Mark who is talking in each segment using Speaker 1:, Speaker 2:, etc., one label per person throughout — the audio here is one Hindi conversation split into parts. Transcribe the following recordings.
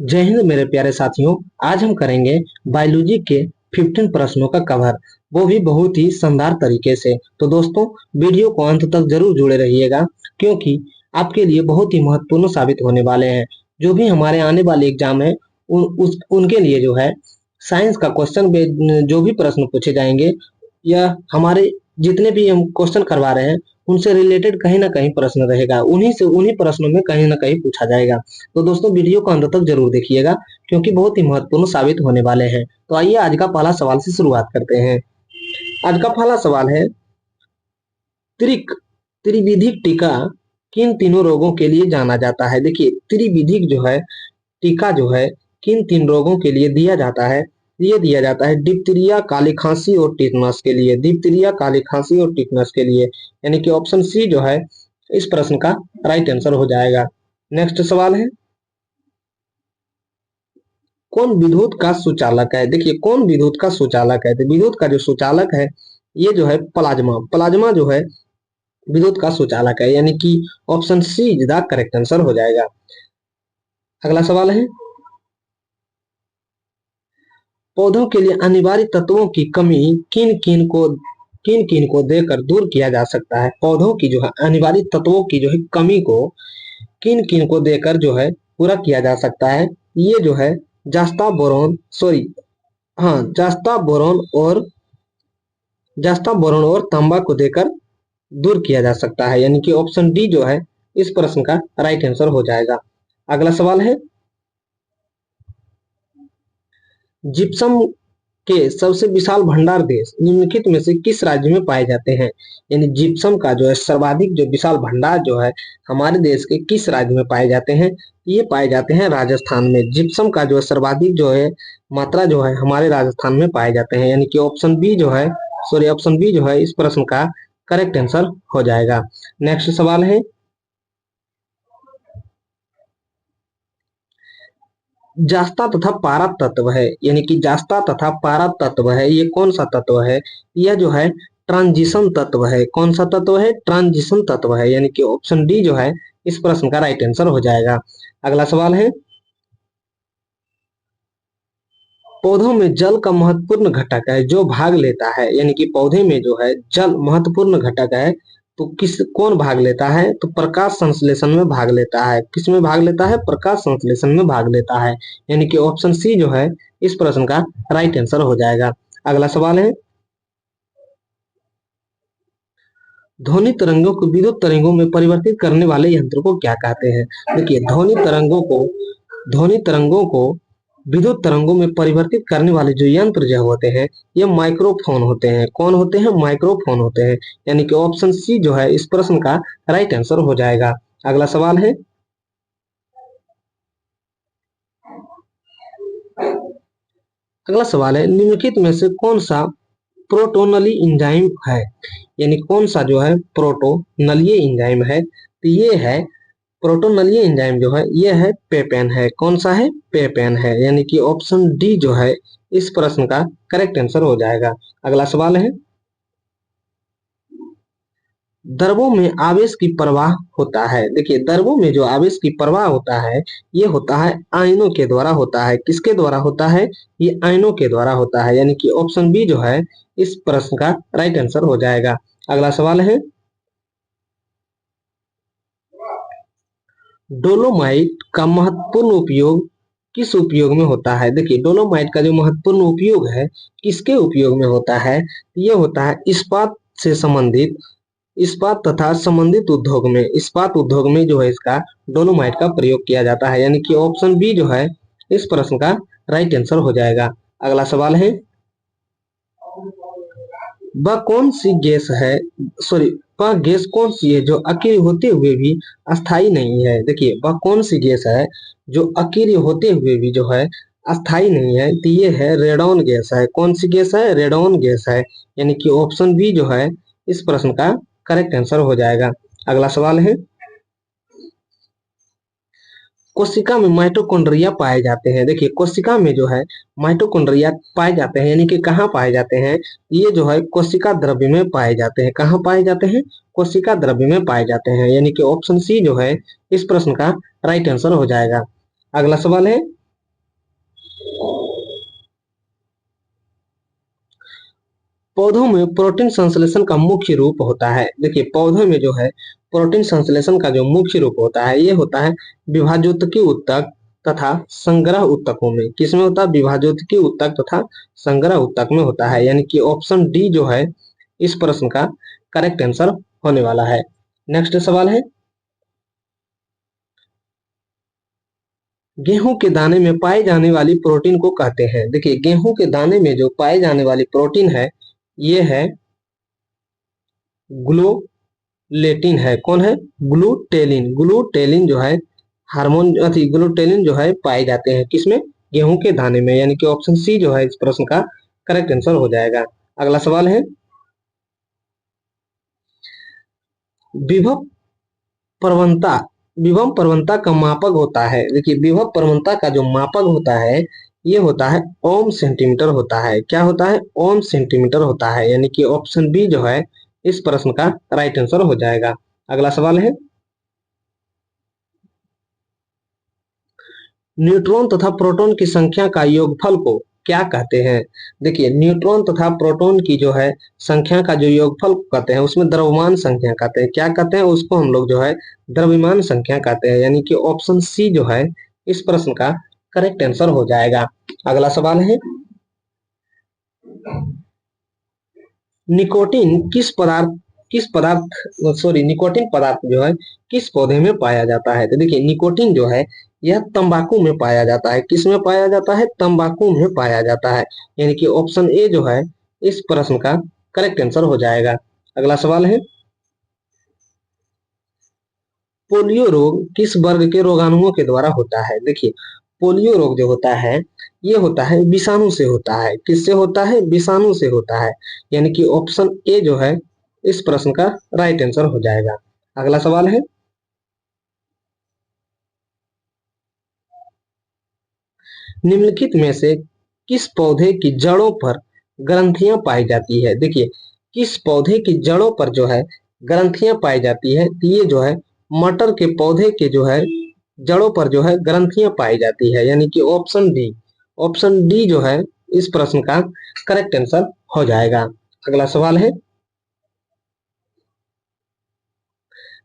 Speaker 1: जय हिंद मेरे प्यारे साथियों। आज हम करेंगे बायोलॉजी के 15 प्रश्नों का कवर, वो भी बहुत ही शानदार तरीके से। तो दोस्तों, वीडियो को अंत तक जरूर जुड़े रहिएगा, क्योंकि आपके लिए बहुत ही महत्वपूर्ण साबित होने वाले हैं। जो भी हमारे आने वाले एग्जाम है उनके लिए जो है साइंस का क्वेश्चन जो भी प्रश्न पूछे जाएंगे, या हमारे जितने भी हम क्वेश्चन करवा रहे हैं उनसे रिलेटेड कहीं ना कहीं प्रश्न रहेगा, उन्हीं प्रश्नों में कहीं ना कहीं पूछा जाएगा। तो दोस्तों, वीडियो को अंत तक जरूर देखिएगा, क्योंकि बहुत ही महत्वपूर्ण साबित होने वाले हैं। तो आइए आज का पहला सवाल से शुरुआत करते हैं। आज का पहला सवाल है, त्रिविधिक टीका किन तीनों रोगों के लिए जाना जाता है। देखिए, त्रिविधिक जो है टीका जो है किन तीन रोगों के लिए दिया जाता है। ये दिया जाता है डिप्थीरिया, काली खांसी और टिटनस के लिए। डिप्थीरिया, काली खांसी और टिटनस के लिए, यानी कि ऑप्शन सी जो है इस प्रश्न का राइट आंसर हो जाएगा। नेक्स्ट सवाल है, कौन विद्युत का सुचालक है। देखिए, कौन विद्युत का सुचालक है। तो विद्युत का जो सुचालक है ये जो है प्लाज्मा। प्लाज्मा जो है विद्युत का सुचालक है, यानी कि option C is the correct answer हो जाएगा। अगला सवाल है, पौधों के लिए अनिवार्य तत्वों की कमी किन किन को देकर दूर किया जा सकता है। पौधों की जो है अनिवार्य तत्वों की जो है कमी को किन किन को देकर जो है पूरा किया जा सकता है। ये जो है जास्ता बोरोन, सॉरी, हाँ, जास्ता बोरोन और तांबा को देकर दूर किया जा सकता है, यानी कि ऑप्शन डी जो है इस प्रश्न का राइट आंसर हो जाएगा। अगला सवाल है, जिप्सम के सबसे विशाल भंडार देश निम्नलिखित में से किस राज्य में पाए जाते हैं। यानी जिप्सम का जो है सर्वाधिक जो विशाल भंडार जो है हमारे देश के किस राज्य में पाए जाते हैं। ये पाए जाते हैं राजस्थान में। जिप्सम का जो है सर्वाधिक जो है मात्रा जो है हमारे राजस्थान में पाए जाते हैं, यानी कि ऑप्शन बी जो है, सॉरी, ऑप्शन बी जो है इस प्रश्न का करेक्ट आंसर हो जाएगा। नेक्स्ट सवाल है, जास्ता तथा पारा तत्व है, यानी कि जास्ता तथा पारा तत्व है, ये कौन सा तत्व है। यह जो है ट्रांजिशन तत्व है। कौन सा तत्व है? ट्रांजिशन तत्व है, यानी कि ऑप्शन डी जो है इस प्रश्न का राइट आंसर हो जाएगा। अगला सवाल है, पौधों में जल का महत्वपूर्ण घटक है जो भाग लेता है, यानी कि पौधे में जो है जल महत्वपूर्ण घटक है, तो कौन भाग लेता है। तो प्रकाश संश्लेषण में भाग लेता है। किस में भाग लेता है? प्रकाश संश्लेषण में भाग लेता है, यानी कि ऑप्शन सी जो है इस प्रश्न का राइट आंसर हो जाएगा। अगला सवाल है, ध्वनि तरंगों को विद्युत तरंगों में परिवर्तित करने वाले यंत्र को क्या कहते हैं। देखिए, ध्वनि तरंगों को विद्युत तरंगों में परिवर्तित करने वाले जो यंत्र जो होते हैं ये माइक्रोफोन होते हैं। कौन होते हैं? माइक्रोफोन होते हैं, यानी कि ऑप्शन सी जो है इस प्रश्न का राइट आंसर हो जाएगा। अगला सवाल है, निम्नलिखित में से कौन सा प्रोटोनली एंजाइम है। यानी कौन सा जो है प्रोटोनलीय एंजाइम है। तो ये है प्रोटोनलीय एंजाइम जो है ये है पेपेन है। कौन सा है? पेपेन है, यानी कि ऑप्शन डी जो है इस प्रश्न का करेक्ट आंसर हो जाएगा। अगला सवाल है, द्रवों में आवेश की प्रवाह होता है। देखिए, द्रवों में जो आवेश की प्रवाह होता है ये होता है आयनों के द्वारा होता है। किसके द्वारा होता है? ये आयनों के द्वारा होता है, यानी कि ऑप्शन बी जो है इस प्रश्न का राइट आंसर हो जाएगा। अगला सवाल है, डोलोमाइट का महत्वपूर्ण उपयोग किस उपयोग में होता है। देखिए, डोलोमाइट का जो महत्वपूर्ण उपयोग है किसके उपयोग में होता है। ये होता है इस्पात तथा संबंधित उद्योग में। इस्पात उद्योग में जो है इसका डोलोमाइट का प्रयोग किया जाता है, यानी कि ऑप्शन बी जो है इस प्रश्न का राइट आंसर हो जाएगा। अगला सवाल है, वह कौन सी गैस है, सॉरी, वह गैस कौन सी है जो अकेले होते हुए भी अस्थाई नहीं है। देखिए, वह कौन सी गैस है जो अकेले होते हुए भी जो है अस्थाई नहीं है। तो ये है रेडॉन गैस है। कौन सी गैस है? रेडॉन गैस है, यानी कि ऑप्शन बी जो है इस प्रश्न का करेक्ट आंसर हो जाएगा। अगला सवाल है, कोशिका में माइटोकॉन्ड्रिया पाए जाते हैं। देखिए, कोशिका में जो है माइटोकॉन्ड्रिया पाए जाते हैं, यानी कि कहाँ पाए जाते हैं। ये जो है कोशिका द्रव्य में पाए जाते हैं। कहाँ पाए जाते हैं? कोशिका द्रव्य में पाए जाते हैं, यानी कि ऑप्शन सी जो है इस प्रश्न का राइट आंसर हो जाएगा। अगला सवाल है, पौधों में प्रोटीन संश्लेषण का मुख्य रूप होता है। देखिए पौधों में जो है प्रोटीन संश्लेषण का जो मुख्य रूप होता है ये होता है विभाजोत्तकी ऊतक तथा संग्रह ऊतकों में। किसमें होता है? विभाजोत्तकी ऊतक तथा संग्रह ऊतक में होता है। यानी कि ऑप्शन डी जो है इस प्रश्न का करेक्ट आंसर होने वाला है। नेक्स्ट सवाल है, गेहूं के दाने में पाए जाने वाली प्रोटीन को कहते हैं। देखिए गेहूं के दाने में जो पाए जाने वाली प्रोटीन है ये है ग्लूटेलिन है। कौन है? ग्लूटेलिन। ग्लूटेलिन जो है हार्मोन ग्लूटेलिन जो है पाए जाते हैं किसमें? गेहूं के दाने में। यानी कि ऑप्शन सी जो है इस प्रश्न का करेक्ट आंसर हो जाएगा। अगला सवाल है, विभव प्रवणता विभव प्रवणता का मापक होता है। देखिए विभव प्रवणता का जो मापक होता है ये होता है ओम सेंटीमीटर होता है। क्या होता है? ओम सेंटीमीटर होता है। यानी कि ऑप्शन बी जो है इस प्रश्न का राइट आंसर हो जाएगा। अगला सवाल है, न्यूट्रॉन तथा प्रोटॉन की संख्या का योगफल को क्या कहते हैं? देखिए न्यूट्रॉन तथा प्रोटॉन की जो है संख्या का जो योगफल कहते हैं उसमें द्रव्यमान संख्या कहते हैं। क्या कहते हैं? उसको हम लोग जो है द्रव्यमान संख्या कहते हैं। यानी कि ऑप्शन सी जो है इस प्रश्न का करेक्ट आंसर हो जाएगा। अगला सवाल है, निकोटीन निकोटीन पदार्थ जो है किस पौधे में पाया जाता है? तो देखिए निकोटीन जो है यह तंबाकू में पाया जाता है। किस में पाया जाता है? तंबाकू में पाया जाता है। यानी कि ऑप्शन ए जो है इस प्रश्न का करेक्ट आंसर हो जाएगा। अगला सवाल है, पोलियो रोग किस वर्ग के रोगाणुओं के द्वारा होता है? देखिए पोलियो रोग जो होता है ये होता है विषाणु से होता है। किससे होता है? विषाणु से होता है। यानी कि ऑप्शन ए जो है इस प्रश्न का राइट आंसर हो जाएगा। अगला सवाल है, निम्नलिखित में से किस पौधे की जड़ों पर ग्रंथियां पाई जाती है? देखिए किस पौधे की जड़ों पर जो है ग्रंथियां पाई जाती है? तो ये जो है मटर के पौधे के जो है जड़ों पर जो है ग्रंथियां पाई जाती है। यानी कि ऑप्शन डी जो है इस प्रश्न का करेक्ट आंसर हो जाएगा। अगला सवाल है,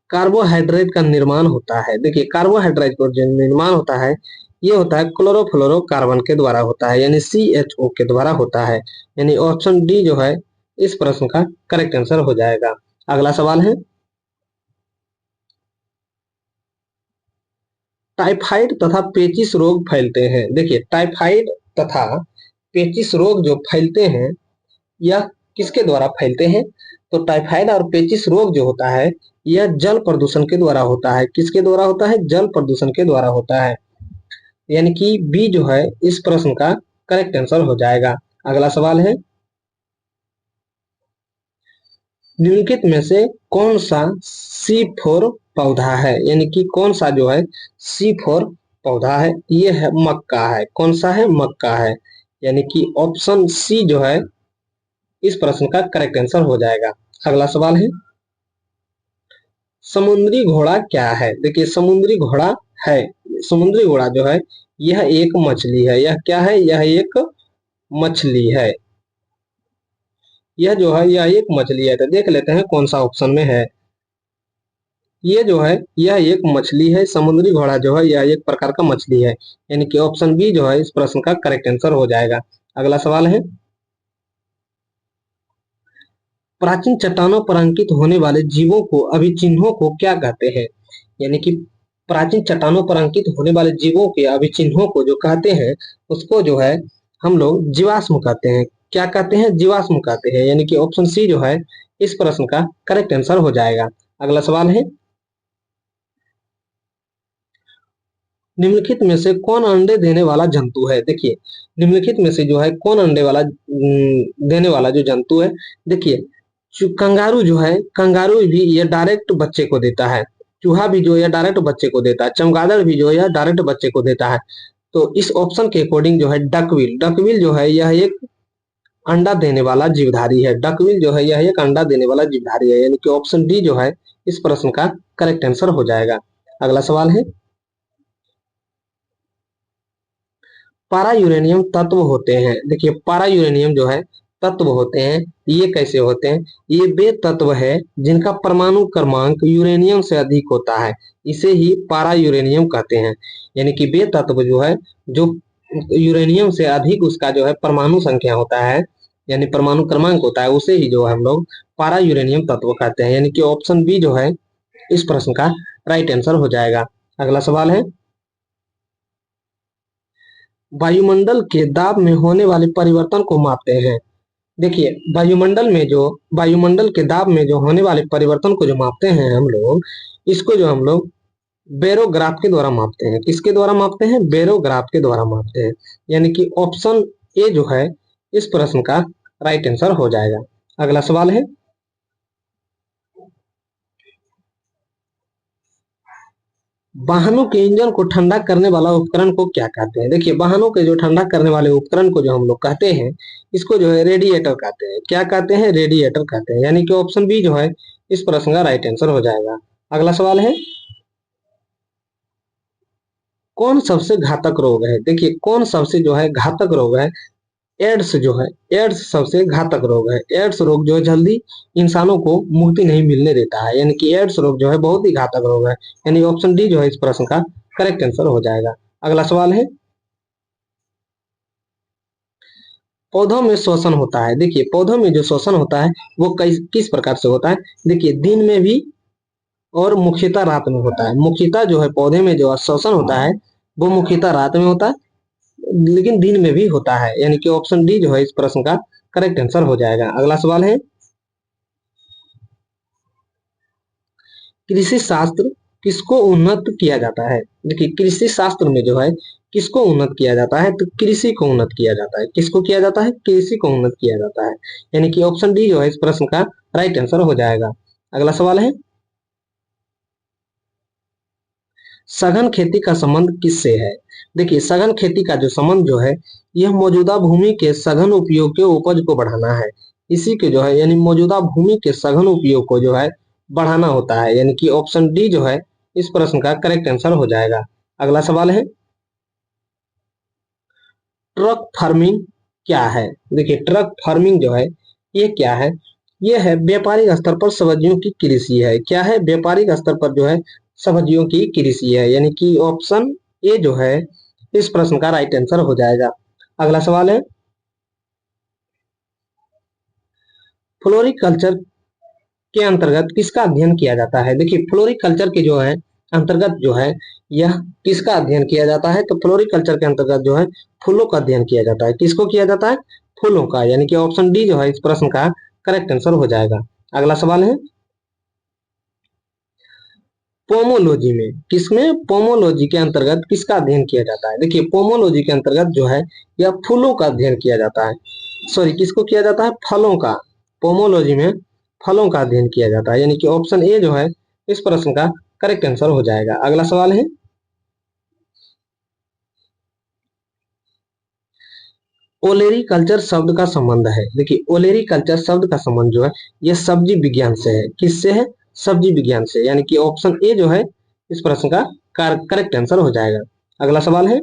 Speaker 1: कार्बोहाइड्रेट का निर्माण होता है। देखिए कार्बोहाइड्रेट का जो निर्माण होता है ये होता है क्लोरोफ्लोरोकार्बन के द्वारा होता है। यानी CHO के द्वारा होता है। यानी ऑप्शन डी जो है इस प्रश्न का करेक्ट आंसर हो जाएगा। अगला सवाल है, टाइफाइड तथा पेचिस रोग फैलते हैं। देखिए टाइफाइड तथा पेचिस रोग जो फैलते हैं यह किसके द्वारा फैलते हैं? तो टाइफाइड और पेचिस रोग जो होता है यह जल प्रदूषण के द्वारा होता है। किसके द्वारा होता है? जल प्रदूषण के द्वारा होता है। यानी कि बी जो है इस प्रश्न का करेक्ट आंसर हो जाएगा। अगला सवाल है, निम्नलिखित में से कौन सा C4 पौधा है? यानी कि कौन सा जो है C4 पौधा है? ये है मक्का है। कौन सा है? मक्का है। यानी कि ऑप्शन सी जो है इस प्रश्न का करेक्ट आंसर हो जाएगा। अगला सवाल है, समुद्री घोड़ा क्या है? देखिए समुद्री घोड़ा है समुद्री घोड़ा जो है यह एक मछली है। यह क्या है? यह एक मछली है। यह जो है यह एक मछली है। तो देख लेते हैं कौन सा ऑप्शन में है। ये जो है यह एक मछली है। समुद्री घोड़ा जो है यह एक प्रकार का मछली है। यानी कि ऑप्शन बी जो है इस प्रश्न का करेक्ट आंसर हो जाएगा। अगला सवाल है, प्राचीन चट्टानों पर अंकित होने वाले जीवों को अभिचिन्हों को क्या कहते हैं? यानी कि प्राचीन चट्टानों पर अंकित होने वाले जीवों के अभिचिन्हों को जो कहते हैं उसको जो है हम लोग जीवाश्म कहते हैं। क्या कहते हैं? जीवाश्म कहते हैं। यानी कि ऑप्शन सी जो है इस प्रश्न का करेक्ट आंसर हो जाएगा। अगला सवाल है, निम्नलिखित में से कौन अंडे देने वाला जंतु है? देखिए निम्नलिखित में से जो है कौन अंडे वाला देने वाला जो जंतु है? देखिए कंगारू जो है कंगारू भी ये डायरेक्ट बच्चे को देता है। चूहा भी जो है डायरेक्ट बच्चे को देता है। चमगादड़ भी जो है डायरेक्ट बच्चे को देता है। तो इस ऑप्शन के अकॉर्डिंग जो है डकविल जो है यह एक अंडा देने वाला जीवधारी है। डकविल जो है यह एक अंडा देने वाला जीवधारी है। यानी कि ऑप्शन डी जो है इस प्रश्न का करेक्ट आंसर हो जाएगा। अगला सवाल है, पारा यूरेनियम तत्व होते हैं। देखिए पारा यूरेनियम जो है तत्व होते हैं, ये कैसे होते हैं? ये वे तत्व है जिनका परमाणु क्रमांक यूरेनियम से अधिक होता है, इसे ही पारा यूरेनियम कहते हैं। यानी कि वे तत्व जो है, जो यूरेनियम से अधिक उसका जो है परमाणु संख्या होता है, यानी परमाणु क्रमांक होता है, उसे ही जो है हम लोग पारा यूरेनियम तत्व कहते हैं। यानी कि ऑप्शन बी जो है इस प्रश्न का राइट आंसर हो जाएगा। अगला सवाल है, वायुमंडल के दाब में होने वाले परिवर्तन को मापते हैं। देखिए, वायुमंडल के दाब में जो होने वाले परिवर्तन को जो मापते हैं हम लोग, इसको जो हम लोग बेरोग्राफ के द्वारा मापते हैं। किसके द्वारा मापते हैं? बेरोग्राफ के द्वारा मापते हैं। यानी कि ऑप्शन ए जो है इस प्रश्न का राइट आंसर हो जाएगा। अगला सवाल है, वाहनों के इंजन को ठंडा करने वाला उपकरण को क्या कहते हैं? देखिए, वाहनों के जो ठंडा करने वाले उपकरण को जो हम लोग कहते हैं, इसको जो है रेडिएटर कहते हैं। क्या कहते हैं? रेडिएटर कहते हैं। यानी कि ऑप्शन बी जो है इस प्रश्न का राइट आंसर हो जाएगा। अगला सवाल है, कौन सबसे घातक रोग है? देखिए, कौन सबसे जो है घातक रोग है? एड्स जो है, एड्स सबसे घातक रोग है। एड्स रोग जो है जल्दी इंसानों को मुक्ति नहीं मिलने देता है। यानी कि एड्स रोग जो है बहुत ही घातक रोग है। यानी ऑप्शन डी जो है इस प्रश्न का करेक्ट आंसर हो जाएगा। अगला सवाल है, पौधों में श्वसन होता है। देखिए, पौधों में जो श्वसन होता है वो किस प्रकार से होता है? देखिए, दिन में भी और मुख्यतः रात में होता है। मुख्यतः जो है पौधे में जो श्वसन होता है वो मुख्यतः रात में होता है, लेकिन दिन में भी होता है। यानी कि ऑप्शन डी जो है इस प्रश्न का करेक्ट आंसर हो जाएगा। अगला सवाल है, कृषि शास्त्र किसको उन्नत किया जाता है? देखिए, कृषि शास्त्र में जो है किसको उन्नत किया जाता है? तो कृषि को उन्नत किया जाता है। किसको किया जाता है? कृषि को उन्नत किया जाता है। यानी कि ऑप्शन डी जो है इस प्रश्न का राइट आंसर हो जाएगा। अगला सवाल है, सघन खेती का संबंध किससे है? देखिए, सघन खेती का जो संबंध जो है, यह मौजूदा भूमि के सघन उपयोग के उपज को बढ़ाना है। इसी के जो है, यानी मौजूदा भूमि के सघन उपयोग को जो है बढ़ाना होता है। यानी कि ऑप्शन डी जो है इस प्रश्न का करेक्ट आंसर हो जाएगा। अगला सवाल है, ट्रक फार्मिंग क्या है? देखिए, ट्रक फार्मिंग जो है ये क्या है? ये है व्यापारिक स्तर पर सब्जियों की कृषि है। क्या है? व्यापारिक स्तर पर जो है सब्जियों की कृषि है। यानी कि ऑप्शन ए जो है इस प्रश्न का राइट आंसर हो जाएगा। अगला सवाल है, फ्लोरिकल्चर के अंतर्गत किसका अध्ययन किया जाता है? देखिए, फ्लोरिकल्चर के जो है अंतर्गत जो है यह किसका अध्ययन किया जाता है? तो फ्लोरिकल्चर के अंतर्गत जो है फूलों का अध्ययन किया जाता है। किसको किया जाता है? फूलों का। यानी कि ऑप्शन डी जो है इस प्रश्न का करेक्ट आंसर हो जाएगा। अगला सवाल है, पोमोलॉजी में किसमें पोमोलॉजी के अंतर्गत किसका अध्ययन किया जाता है? देखिए, पोमोलॉजी के अंतर्गत जो है यह फूलों का अध्ययन किया जाता है। सॉरी, किसको किया जाता है? फलों का। पोमोलॉजी में फलों का अध्ययन किया जाता है। यानी कि ऑप्शन ए जो है इस प्रश्न का करेक्ट आंसर हो जाएगा। अगला सवाल है, ओलेरी कल्चर शब्द का संबंध है। देखिए, ओलेरी कल्चर शब्द का संबंध जो है यह सब्जी विज्ञान से है। किससे है? सब्जी विज्ञान से। यानी कि ऑप्शन ए जो है इस प्रश्न का करेक्ट आंसर हो जाएगा। अगला सवाल है,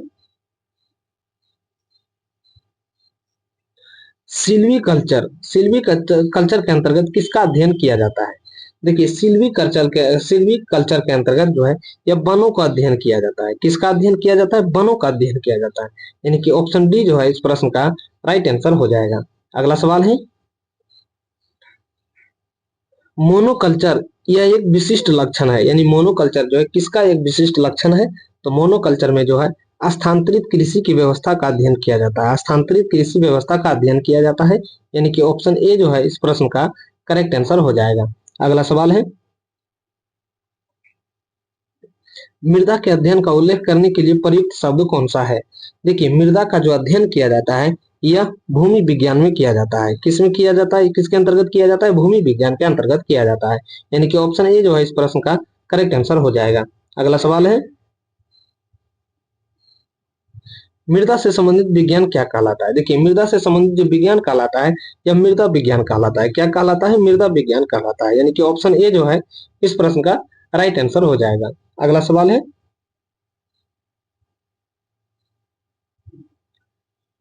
Speaker 1: सिल्वी कल्चर के अंतर्गत किसका अध्ययन किया जाता है? देखिए, सिल्वी कल्चर के अंतर्गत जो है यह वनों का अध्ययन किया जाता है। किसका अध्ययन किया जाता है? वनों का अध्ययन किया जाता है। यानी कि ऑप्शन डी जो है इस प्रश्न का राइट आंसर हो जाएगा। अगला सवाल है, मोनोकल्चर यह एक विशिष्ट लक्षण है। यानी मोनोकल्चर जो है किसका एक विशिष्ट लक्षण है? तो मोनोकल्चर में जो है स्थानांतरित कृषि की व्यवस्था का अध्ययन किया जाता है। स्थानांतरित कृषि व्यवस्था का अध्ययन किया जाता है। यानी कि ऑप्शन ए जो है इस प्रश्न का करेक्ट आंसर हो जाएगा। अगला सवाल है, मृदा के अध्ययन का उल्लेख करने के लिए प्रयुक्त शब्द कौन सा है? देखिए, मृदा का जो अध्ययन किया जाता है यह भूमि विज्ञान में किया जाता है। किसमें किया जाता है? किसके अंतर्गत किया जाता है? भूमि विज्ञान के अंतर्गत किया जाता है। यानी कि ऑप्शन ए जो है इस प्रश्न का करेक्ट आंसर हो जाएगा। अगला सवाल है, मृदा से संबंधित विज्ञान क्या कहलाता है? देखिए, मृदा से संबंधित जो विज्ञान कहलाता है यह मृदा विज्ञान कहलाता है। क्या कहलाता है? मृदा विज्ञान कहलाता है। यानी कि ऑप्शन ए जो है इस प्रश्न का राइट आंसर हो जाएगा। अगला सवाल है,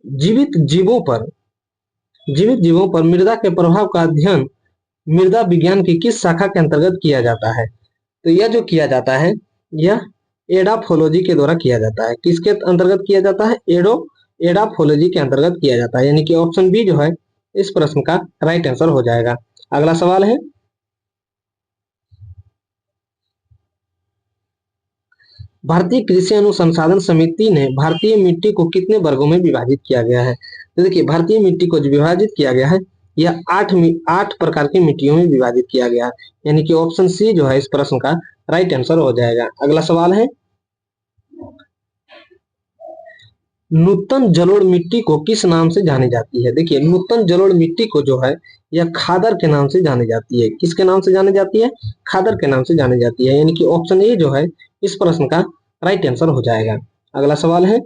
Speaker 1: जीवित जीवों पर जीवित जीवों पर मृदा के प्रभाव का अध्ययन मृदा विज्ञान की किस शाखा के अंतर्गत किया जाता है? तो यह जो किया जाता है, यह एडाफोलॉजी के द्वारा किया जाता है। किसके अंतर्गत किया जाता है? एडाफोलॉजी के अंतर्गत किया जाता है, यानी कि ऑप्शन बी जो है इस प्रश्न का राइट आंसर हो जाएगा। अगला सवाल है, भारतीय कृषि अनुसंधान समिति ने भारतीय मिट्टी को कितने वर्गों में विभाजित किया गया है? तो देखिए, भारतीय मिट्टी को जो विभाजित किया गया है, यह आठ प्रकार की मिट्टियों में विभाजित किया गया है, यानी कि ऑप्शन सी जो है इस प्रश्न का राइट आंसर हो जाएगा। अगला सवाल है, नूतन जलोढ़ मिट्टी को किस नाम से जानी जाती है? देखिए, नूतन जलोढ़ मिट्टी को जो है यह खादर के नाम से जानी जाती है। किसके नाम से जानी जाती है? खादर के नाम से जानी जाती है, यानी कि ऑप्शन ए जो है इस प्रश्न का राइट आंसर हो जाएगा। अगला सवाल है,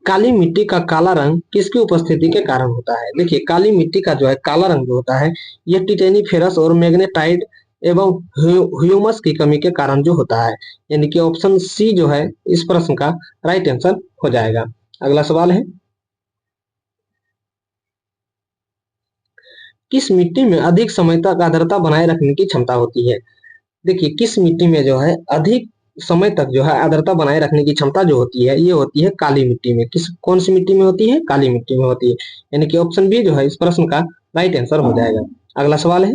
Speaker 1: काली मिट्टी का काला रंग किसकी उपस्थिति के कारण होता है? देखिए, काली मिट्टी का जो है काला रंग जो होता है, यह टिटेनिफेरस और मैग्नेटाइट एवं ह्यूमस की कमी के कारण जो होता है, यानी कि ऑप्शन सी जो है इस प्रश्न का राइट आंसर हो जाएगा। अगला सवाल है, किस मिट्टी में अधिक समय तक आर्द्रता बनाए रखने की क्षमता होती है? देखिए, किस मिट्टी में जो है अधिक समय तक जो है आर्द्रता बनाए रखने की क्षमता जो होती है, ये होती है काली मिट्टी में। कौन सी मिट्टी में होती है? काली मिट्टी में होती है, यानी कि ऑप्शन बी जो है इस प्रश्न का राइट आंसर हो जाएगा। अगला सवाल है,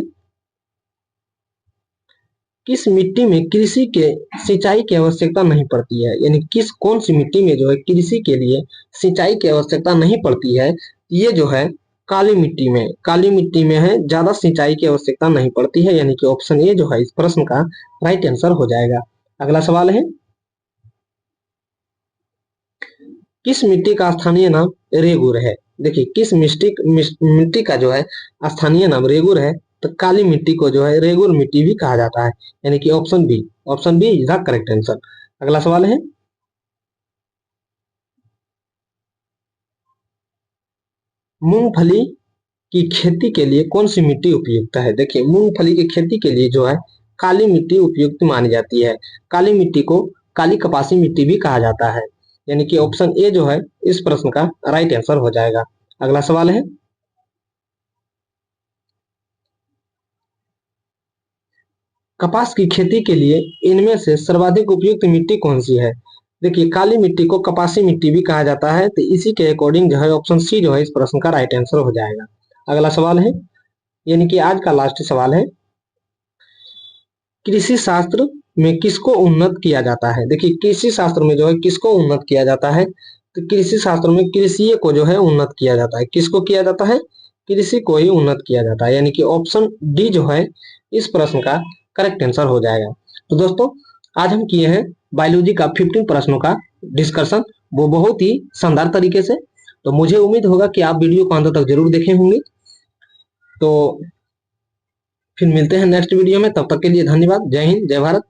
Speaker 1: किस मिट्टी में कृषि के सिंचाई की आवश्यकता नहीं पड़ती है? यानी कौन सी मिट्टी में जो है कृषि के लिए सिंचाई की आवश्यकता नहीं पड़ती है? ये जो है काली मिट्टी में है, ज्यादा सिंचाई की आवश्यकता नहीं पड़ती है, यानी कि ऑप्शन ए जो है इस प्रश्न का राइट आंसर हो जाएगा। अगला सवाल है, किस मिट्टी का स्थानीय नाम रेगुर है? देखिए, किस मिट्टी का जो है स्थानीय नाम रेगुर है? तो काली मिट्टी को जो है रेगुर मिट्टी भी कहा जाता है, यानी कि option B is the correct answer. अगला सवाल है, मूंगफली की खेती के लिए कौन सी मिट्टी उपयुक्त है? देखिए, मूंगफली की खेती के लिए जो है काली मिट्टी उपयुक्त मानी जाती है। काली मिट्टी को काली कपासी मिट्टी भी कहा जाता है, यानी कि ऑप्शन ए जो है इस प्रश्न का राइट आंसर हो जाएगा। अगला सवाल है, कपास की खेती के लिए इनमें से सर्वाधिक उपयुक्त मिट्टी कौन सी है? देखिए, काली मिट्टी को कपासी मिट्टी भी कहा जाता है, तो इसी के अकॉर्डिंग जो है ऑप्शन सी जो है इस प्रश्न का राइट आंसर हो जाएगा। अगला सवाल है, यानी कि आज का लास्ट सवाल है, कृषि शास्त्र में किसको उन्नत किया जाता है? देखिए, कृषि शास्त्र में जो है किसको उन्नत किया जाता है? तो कृषि शास्त्र में कृषि को जो है उन्नत किया जाता है। किसको किया जाता है? कृषि को ही उन्नत किया जाता है, यानी कि ऑप्शन डी जो है इस प्रश्न का करेक्ट आंसर हो जाएगा। तो दोस्तों, आज हम किए हैं बायोलॉजी का 15 प्रश्नों का डिस्कशन, वो बहुत ही शानदार तरीके से। तो मुझे उम्मीद होगा कि आप वीडियो को अंत तक जरूर देखे होंगे। तो फिर मिलते हैं नेक्स्ट वीडियो में, तब तक के लिए धन्यवाद। जय हिंद, जय भारत।